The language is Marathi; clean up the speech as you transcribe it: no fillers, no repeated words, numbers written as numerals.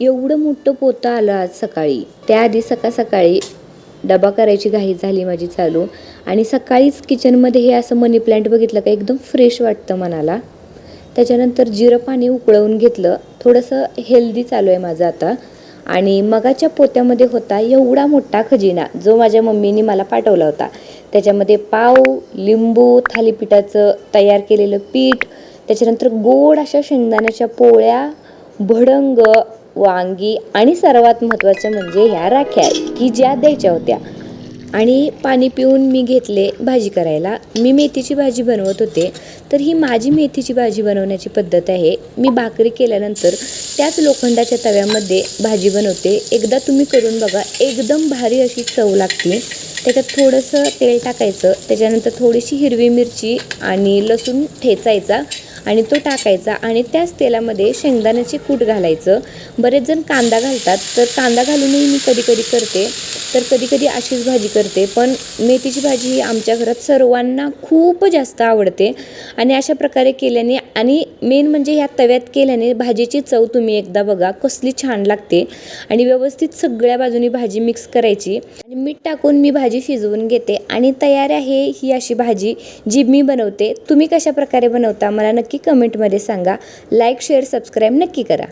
एवढं मोठं पोतं आलं आज सकाळी. त्याआधी सकाळी डबा करायची घाई झाली माझी चालू आणि सकाळीच किचनमध्ये हे असं मनी प्लांट बघितलं का एकदम फ्रेश वाटतं मनाला. त्याच्यानंतर जिरं पाणी उकळवून घेतलं. थोडंसं हेल्दी चालू आहे माझं आता. आणि मगाच्या पोत्यामध्ये होता एवढा मोठा खजिना जो माझ्या मम्मीने मला पाठवला होता. त्याच्यामध्ये पाव, लिंबू, थालीपीठाचं तयार केलेलं पीठ, त्याच्यानंतर गोड अशा शेंगदाण्याच्या पोळ्या, भडंग, वांगी आणि सर्वात महत्त्वाचं म्हणजे ह्या राख्या की ज्या द्यायच्या होत्या. आणि पाणी पिऊन मी घेतले भाजी करायला. मी मेथीची भाजी बनवत होते. तर ही माझी मेथीची भाजी बनवण्याची पद्धत आहे. मी भाकरी केल्यानंतर त्याच लोखंडाच्या तव्यामध्ये भाजी बनवते. एकदा तुम्ही करून बघा, एकदम भारी अशी चव लागते. त्याच्यात थोडंसं तेल टाकायचं, त्याच्यानंतर थोडीशी हिरवी मिरची आणि लसूण ठेचायचा आणि तो टाकायचा आणि त्याच तेलामध्ये शेंगदाण्याचे कूट घालायचं. बरेच जण कांदा घालतात, तर कांदा घालूनही मी कधी कधी करते, तर कधी कधी अशीच भाजी करते. पण मेथीची भाजी ही आमच्या घरात सर्वांना खूप जास्त आवडते आणि अशा प्रकारे केल्याने आणि मेन म्हणजे ह्या तव्यात केल्याने भाजीची चव तुम्ही एकदा बघा कसली छान लागते. आणि व्यवस्थित सगळ्या बाजूनी भाजी मिक्स करायची आणि मीठ टाकून मी भाजी शिजवून घेते आणि तयार आहे ही अशी भाजी जी मी बनवते. तुम्ही कशा प्रकारे बनवता मला नक्की कमेंटमध्ये सांगा. लाईक, शेअर, सबस्क्राईब नक्की करा.